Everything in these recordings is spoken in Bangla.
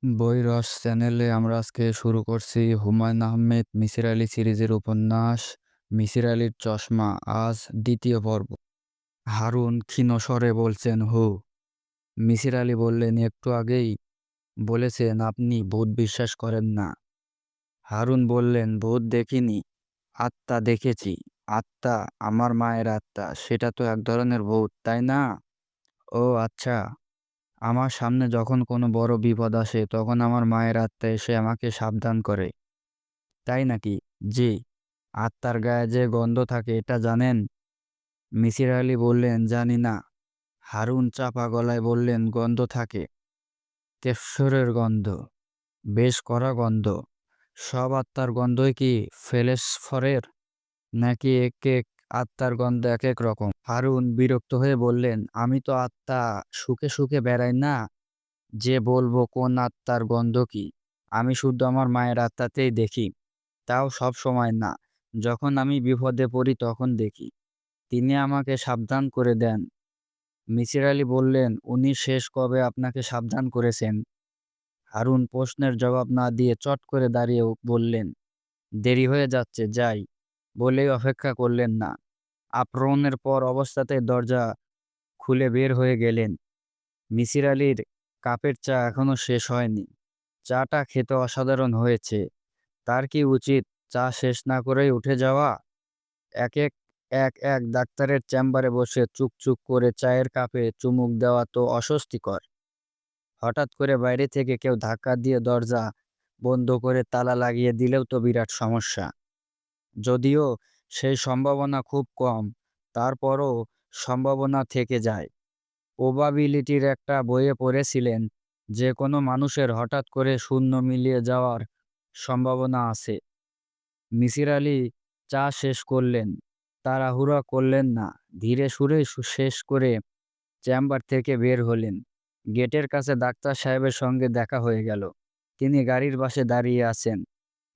বই রস চ্যানেলে আমরা আজকে শুরু করছি হুমায়ূন আহমেদ মিসির আলী সিরিজের উপন্যাস মিসির আলীর চশমা। আজ দ্বিতীয় পর্ব। হারুন ক্ষীণ স্বরে বলছেন, হু। মিসির আলী বললেন, একটু আগেই বলেছেন আপনি ভূত বিশ্বাস করেন না। হারুন বললেন, ভূত দেখিনি, আত্মা দেখেছি। আত্মা? আমার মায়ের আত্মা? সেটা তো এক ধরনের ভূত, তাই না? ও আচ্ছা। আমার সামনে যখন কোনো বড় বিপদ আসে তখন আমার মায়ের আত্মা এসে আমাকে সাবধান করে, তাই নাকি? জি। আত্মার গায়ে যে গন্ধ থাকে এটা জানেন? মিসির আলী বললেন, জানি না। হারুন চাপা গলায় বললেন, গন্ধ থাকে। তেফসরের গন্ধ, বেশ কড়া গন্ধ। সব আত্মার গন্ধই কি ফেলেসফরের, নাকি এক এক আত্মার গন্ধ এক এক রকম? হারুন বিরক্ত হয়ে বললেন, আমি তো আত্মা শুকে শুকে বেড়াই না যে বলবো কোন আত্মার গন্ধ কি। আমি শুধু আমার মায়ের আত্মাতেই দেখি, তাও সব সময় না। যখন আমি বিপদে পড়ি তখন দেখি। তিনি আমাকে সাবধান করে দেন। মিসির আলী বললেন, উনি শেষ কবে আপনাকে সাবধান করেছেন? হারুন প্রশ্নের জবাব না দিয়ে চট করে দাঁড়িয়ে বললেন, দেরি হয়ে যাচ্ছে, যাই। বলেই অপেক্ষা করলেন না। আপ্রহণের পর অবস্থাতেই দরজা খুলে বের হয়ে গেলেন। মিসির আলীর কাপের চা এখনো শেষ হয়নি। চাটা খেতে অসাধারণ হয়েছে। তার কি উচিত চা শেষ না করেই উঠে যাওয়া? এক এক এক এক ডাক্তারের চেম্বারে বসে চুক চুক করে চায়ের কাপে চুমুক দেওয়া তো অস্বস্তিকর। হঠাৎ করে বাইরে থেকে কেউ ধাক্কা দিয়ে দরজা বন্ধ করে তালা লাগিয়ে দিলেও তো বিরাট সমস্যা। যদিও সেই সম্ভাবনা খুব কম, তারপরও সম্ভাবনা থেকে যায়। প্রবাবিলিটির একটা বইয়ে পড়েছিলেন, যে কোনো মানুষের হঠাৎ করে শূন্য মিলিয়ে যাওয়ার সম্ভাবনা আছে। মিসির আলী চা শেষ করলেন। তাড়াহুড়া করলেন না। ধীরে সুরে শেষ করে চেম্বার থেকে বের হলেন। গেটের কাছে ডাক্তার সাহেবের সঙ্গে দেখা হয়ে গেল। তিনি গাড়ির পাশে দাঁড়িয়ে আছেন।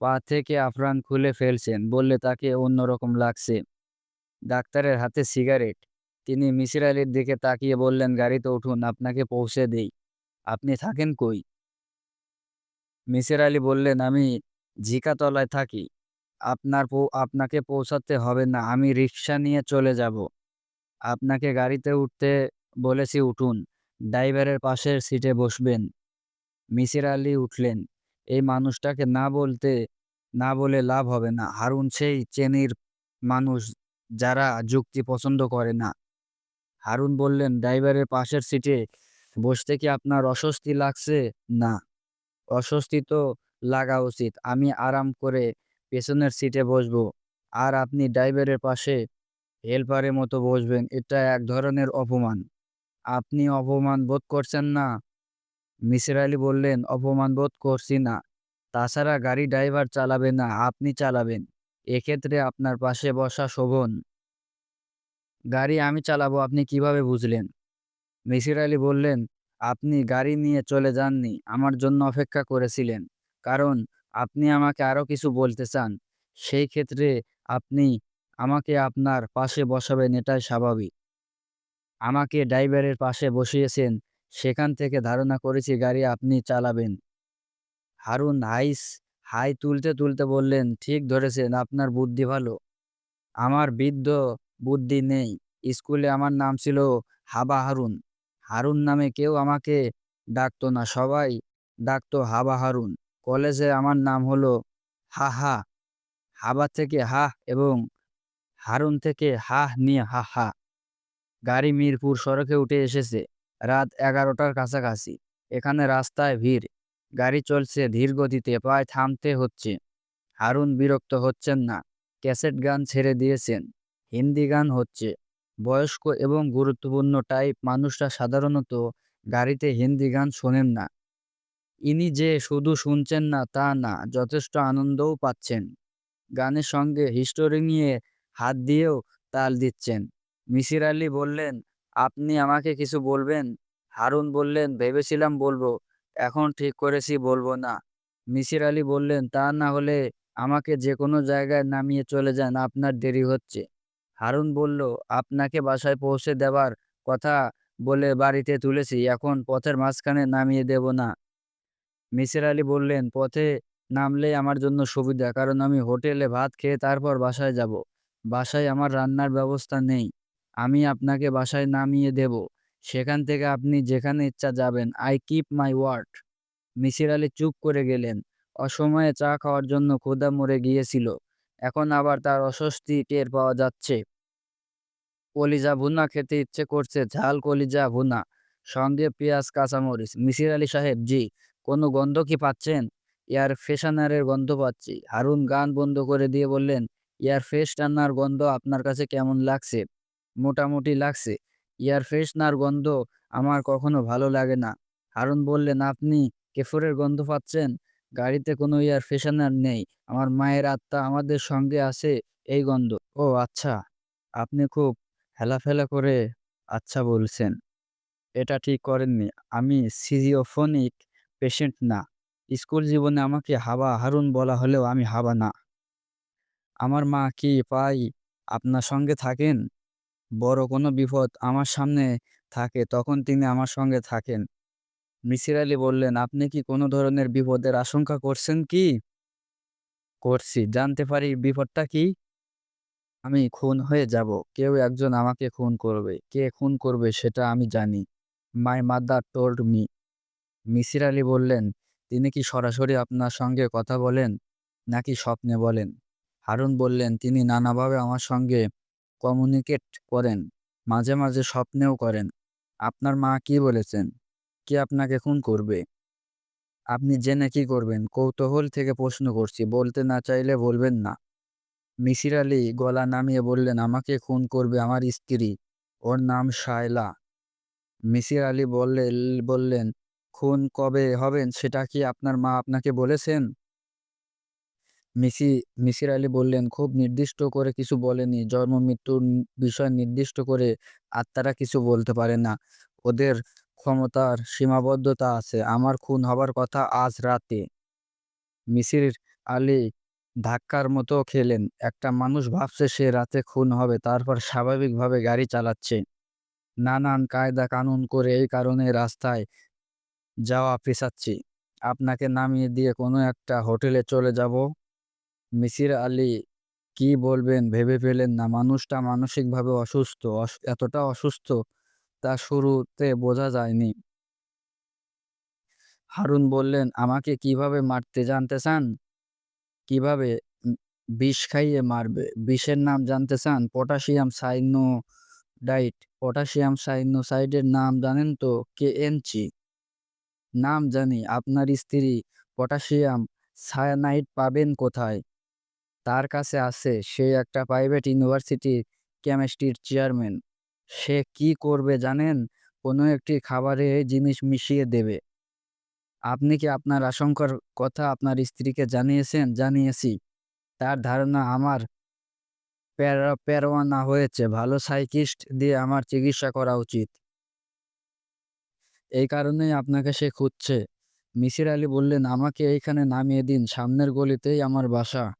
পা থেকে আফরান খুলে ফেলছেন বললে তাকে অন্যরকম লাগছে। ডাক্তারের হাতে সিগারেট। তিনি মিসির আলীর দিকে তাকিয়ে বললেন, গাড়িতে উঠুন, আপনাকে পৌঁছে দেই। আপনি থাকেন কই? মিসির আলী বললেন, আমি ঝিকাতলায় থাকি। আপনাকে পৌঁছাতে হবে না, আমি রিক্সা নিয়ে চলে যাব। আপনাকে গাড়িতে উঠতে বলেছি, উঠুন। ড্রাইভারের পাশের সিটে বসবেন। মিসির আলী উঠলেন। এই মানুষটাকে না বলে লাভ হবে না। হারুন সেই শ্রেণীর মানুষ যারা যুক্তি পছন্দ করে না। হারুন বললেন, ড্রাইভারের পাশের সিটে বসতে কি আপনার অস্বস্তি লাগছে? না। অস্বস্তি তো লাগা উচিত। আমি আরাম করে পেছনের সিটে বসবো, আর আপনি ড্রাইভারের পাশে হেলপারের মতো বসবেন। এটা এক ধরনের অপমান। আপনি অপমান বোধ করছেন না? মিসির আলী বললেন, অপমান বোধ করছি না। তাছাড়া গাড়ি ড্রাইভার চালাবে না, আপনি চালাবেন। এক্ষেত্রে আপনার পাশে বসা শোভন। গাড়ি আমি চালাবো, আপনি কিভাবে বুঝলেন? মিসির আলী বললেন, আপনি গাড়ি নিয়ে চলে যাননি, আমার জন্য অপেক্ষা করেছিলেন। কারণ আপনি আমাকে আরো কিছু বলতে চান। সেই ক্ষেত্রে আপনি আমাকে আপনার পাশে বসাবেন, এটাই স্বাভাবিক। আমাকে ড্রাইভারের পাশে বসিয়েছেন, সেখান থেকে ধারণা করেছি গাড়ি আপনি চালাবেন। হারুন হাই তুলতে তুলতে বললেন, ঠিক ধরেছেন, আপনার বুদ্ধি ভালো। আমার বৃদ্ধ বুদ্ধি নেই। স্কুলে আমার নাম ছিল হাবা হারুন। হারুন নামে কেউ আমাকে ডাকতো না, সবাই ডাকতো হাবা হারুন। কলেজে আমার নাম হলো হা। হাবা থেকে হাহ এবং হারুন থেকে হাহ নিয়ে হা হা। গাড়ি মিরপুর সড়কে উঠে এসেছে। রাত 11টার কাছাকাছি। এখানে রাস্তায় ভিড়। গাড়ি চলছে ধীর গতিতে, প্রায় থামতে হচ্ছে। হারুন বিরক্ত হচ্ছেন না। ক্যাসেট গান ছেড়ে দিয়েছেন। হিন্দি গান হচ্ছে। বয়স্ক এবং গুরুত্বপূর্ণ টাইপ মানুষরা সাধারণত গাড়িতে হিন্দি গান শোনেন না। ইনি যে শুধু শুনছেন না তা না, যথেষ্ট আনন্দও পাচ্ছেন। গানের সঙ্গে হিস্টোরি নিয়ে হাত দিয়েও তাল দিচ্ছেন। মিসির আলী বললেন, আপনি আমাকে কিছু বলবেন? হারুন বললেন, ভেবেছিলাম বলবো, এখন ঠিক করেছি বলবো না। মিসির আলী বললেন, তা না হলে আমাকে যে কোনো জায়গায় নামিয়ে চলে যান, আপনার দেরি হচ্ছে। হারুন বলল, আপনাকে বাসায় পৌঁছে দেবার কথা বলে বাড়িতে তুলেছি, এখন পথের মাঝখানে নামিয়ে দেব না। মিসির আলী বললেন, পথে নামলেই আমার জন্য সুবিধা, কারণ আমি হোটেলে ভাত খেয়ে তারপর বাসায় যাব। বাসায় আমার রান্নার ব্যবস্থা নেই। আমি আপনাকে বাসায় নামিয়ে দেব। সেখান থেকে আপনি যেখানে ইচ্ছা যাবেন। I keep my word. Misir Ali চুপ করে গেলেন। অসময়ে চা খাওয়ার জন্য ক্ষুধা মরে গিয়েছিল। এখন আবার তার অস্বস্তি টের পাওয়া যাচ্ছে। কলিজা ভুনা খেতে ইচ্ছে করছে, ঝাল কলিজা ভুনা, সঙ্গে পেঁয়াজ কাঁচামরিচ। মিসির আলি সাহেব, জি। কোনো গন্ধ কি পাচ্ছেন? এয়ার ফ্রেশনারের গন্ধ পাচ্ছি। হারুন গান বন্ধ করে দিয়ে বললেন, এয়ার ফ্রেশনার গন্ধ আপনার কাছে কেমন লাগছে? মোটামুটি লাগছে। এয়ার ফ্রেশনার গন্ধ আমার কখনো ভালো লাগে না। হারুন বললেন, আপনি কেফরের গন্ধ পাচ্ছেন? গাড়িতে কোনো এয়ার ফ্রেশনার নেই। আমার মায়ের আত্মা আমাদের সঙ্গে আছে এই গন্ধ। ও আচ্ছা, আপনি খুব হেলাফেলা করে আচ্ছা বলছেন। এটা ঠিক করেননি। আমি সিজিওফ্রেনিক পেশেন্ট না। স্কুল জীবনে আমাকে হাবা হারুন বলা হলেও আমি হাবা না। আমার মা কি প্রায় আপনার সঙ্গে থাকেন? বড় কোনো বিপদ আমার সামনে থাকে তখন তিনি আমার সঙ্গে থাকেন। মিসির আলি বললেন, আপনি কি কোনো ধরনের বিপদের আশঙ্কা করছেন কি? করছি। জানতে পারি বিপদটা কি? আমি খুন হয়ে যাব। কেউ একজন আমাকে খুন করবে। কে খুন করবে সেটা আমি জানি। My mother told me. Misir Ali বললেন, তিনি কি সরাসরি আপনার সঙ্গে কথা বলেন নাকি স্বপ্নে বলেন? হারুন বললেন, তিনি নানাভাবে আমার সঙ্গে কমিউনিকেট করেন। মাঝে মাঝে স্বপ্নেও করেন। আপনার মা কি বলেছেন? কে আপনাকে খুন করবে? আপনি জেনে কি করবেন? কৌতূহল থেকে প্রশ্ন করছি। বলতে না চাইলে বলবেন না। মিসির আলি গলা নামিয়ে বললেন, আমাকে খুন করবে আমার স্ত্রী। ওর নাম শায়লা। মিসির আলি বললেন, খুন কবে হবেন সেটা কি আপনার মা আপনাকে বলেছেন? মিসি মিসির আলি বললেন, খুব নির্দিষ্ট করে কিছু বলেনি। জন্ম-মৃত্যুর বিষয় নির্দিষ্ট করে আত্মারা কিছু বলতে পারে না। ওদের ক্ষমতার সীমাবদ্ধতা আছে। আমার খুন হবার কথা আজ রাতে। মিসির আলি ধাক্কার মতো খেলেন। একটা মানুষ ভাবছে সে রাতে খুন হবে, তারপর স্বাভাবিকভাবে গাড়ি চালাচ্ছে। নানান কায়দা কানুন করে এই কারণে রাস্তায় যাওয়া পেছাচ্ছি। আপনাকে নামিয়ে দিয়ে কোনো একটা হোটেলে চলে যাব। মিসির আলি কি বলবেন ভেবে পেলেন না। মানুষটা মানসিকভাবে অসুস্থ। এতটা অসুস্থ তা শুরুতে বোঝা যায়নি। হারুন বললেন, আমাকে কিভাবে মারতে জানতে চান? কিভাবে? উম বিষ খাইয়ে মারবে। বিষের নাম জানতে চান? পটাশিয়াম সাইনোডাইট। পটাশিয়াম সাইনোসাইডের নাম জানেন তো? কেএনচি। নাম জানি। আপনার স্ত্রী পটাশিয়াম সায়ানাইড পাবেন কোথায়? তার কাছে আছে। সে একটা প্রাইভেট ইউনিভার্সিটির কেমিস্ট্রির চেয়ারম্যান। সে কি করবে জানেন? কোনো একটি খাবারে এই জিনিস মিশিয়ে দেবে। আপনি কি আপনার আশঙ্কার কথা আপনার স্ত্রীকে জানিয়েছেন? জানিয়েছি। তার ধারণা আমার পেরোয়ানা হয়েছে। ভালো সাইকিয়াট্রিস্ট দিয়ে আমার চিকিৎসা করা উচিত। এই কারণেই আপনাকে সে খুঁজছে। মিসির আলি বললেন, আমাকে এইখানে নামিয়ে দিন। সামনের গলিতেই আমার বাসা।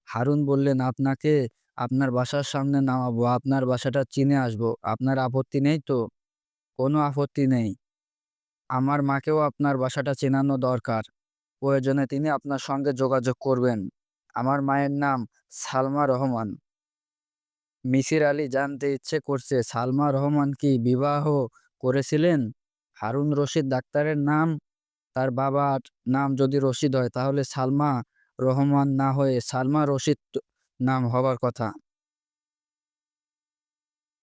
হারুন বললেন, আপনাকে আপনার বাসার সামনে নামাবো। আপনার বাসাটা চিনে আসবো। আপনার আপত্তি নেই তো? কোনো আপত্তি নেই। আমার মাকেও আপনার বাসাটা চেনানো দরকার। প্রয়োজনে তিনি আপনার সঙ্গে যোগাযোগ করবেন। আমার মায়ের নাম সালমা রহমান। মিসির আলি জানতে ইচ্ছে করছে, সালমা রহমান কি বিবাহ করেছিলেন? হারুন রশিদ ডাক্তারের নাম। তার বাবার নাম যদি রশিদ হয় তাহলে সালমা রহমান না হয়ে সালমা রশিদ নাম হবার কথা।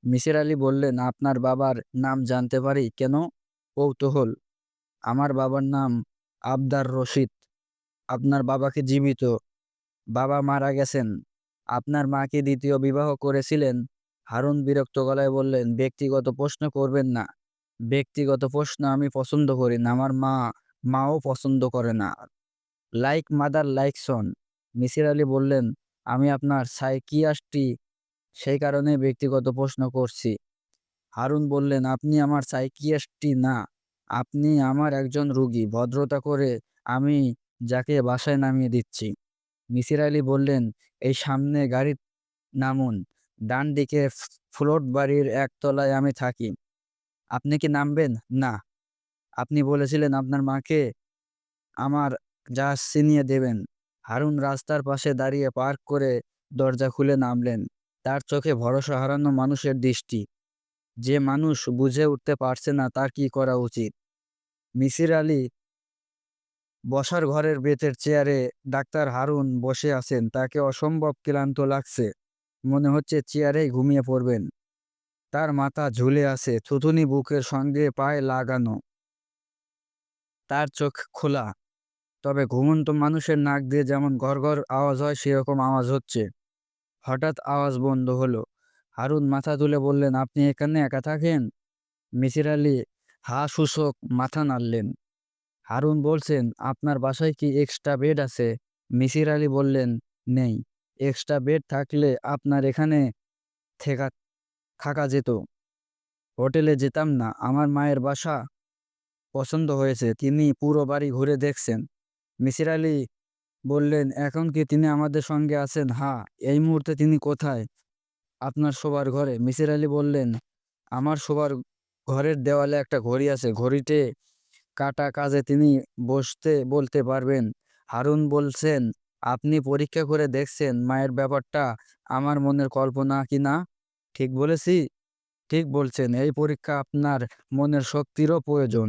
মিসির আলি বললেন, আপনার বাবার নাম জানতে পারি? কেন? কৌতূহল। আমার বাবার নাম আবদার রশিদ। আপনার বাবা কি জীবিত? বাবা মারা গেছেন। আপনার মা কি দ্বিতীয় বিবাহ করেছিলেন? হারুন বিরক্ত গলায় বললেন, ব্যক্তিগত প্রশ্ন করবেন না। ব্যক্তিগত প্রশ্ন আমি পছন্দ করি না। আমার মাও পছন্দ করে না। Like mother like son. Misir Ali বললেন, আমি আপনার সাইকিয়াট্রি, সেই কারণে ব্যক্তিগত প্রশ্ন করছি। হারুন বললেন, আপনি আমার সাইকিয়াট্রি না। আপনি আমার একজন রোগী। ভদ্রতা করে আমি যাকে বাসায় নামিয়ে দিচ্ছি। মিসির আলি বললেন, এই সামনে গাড়ি নামুন। ডান দিকে ফ্লোট বাড়ির একতলায় আমি থাকি। আপনি কি নামবেন? না। আপনি বলেছিলেন আপনার মাকে আমার জাহাজ ছিনিয়ে দেবেন। হারুন রাস্তার পাশে দাঁড়িয়ে পার্ক করে দরজা খুলে নামলেন। তার চোখে ভরসা হারানো মানুষের দৃষ্টি। যে মানুষ বুঝে উঠতে পারছে না তার কি করা উচিত। মিসির আলি বসার ঘরের বেতের চেয়ারে ডাক্তার হারুন বসে আছেন। তাকে অসম্ভব ক্লান্ত লাগছে। মনে হচ্ছে চেয়ারেই ঘুমিয়ে পড়বেন। তার মাথা ঝুলে আছে, থুথুনি বুকের সঙ্গে পায়ে লাগানো। তার চোখ খোলা, তবে ঘুমন্ত মানুষের নাক দিয়ে যেমন গড়গড় আওয়াজ হয় সেরকম আওয়াজ হচ্ছে। হঠাৎ আওয়াজ বন্ধ হলো। হারুন মাথা তুলে বললেন, আপনি এখানে একা থাকেন? মিসির আলি হা সূচক মাথা নাড়লেন। হারুন বলছেন, আপনার বাসায় কি এক্সট্রা বেড আছে? মিসির আলি বললেন, নেই। এক্সট্রা বেড থাকলে আপনার এখানে থেকা থাকা যেত। হোটেলে যেতাম না। আমার মায়ের বাসা পছন্দ হয়েছে, তিনি পুরো বাড়ি ঘুরে দেখছেন। মিসির আলি বললেন, এখন কি তিনি আমাদের সঙ্গে আছেন? হ্যাঁ। এই মুহূর্তে তিনি কোথায়? আপনার শোবার ঘরে। মিসির আলি বললেন, আমার শোবার ঘরের দেওয়ালে একটা ঘড়ি আছে। ঘড়িতে কাটা কাজে তিনি বসতে বলতে পারবেন। হারুন বলছেন, আপনি পরীক্ষা করে দেখছেন মায়ের ব্যাপারটা আমার মনের কল্পনা কি না? ঠিক বলেছি? ঠিক বলছেন। এই পরীক্ষা আপনার মনের শক্তিরও প্রয়োজন।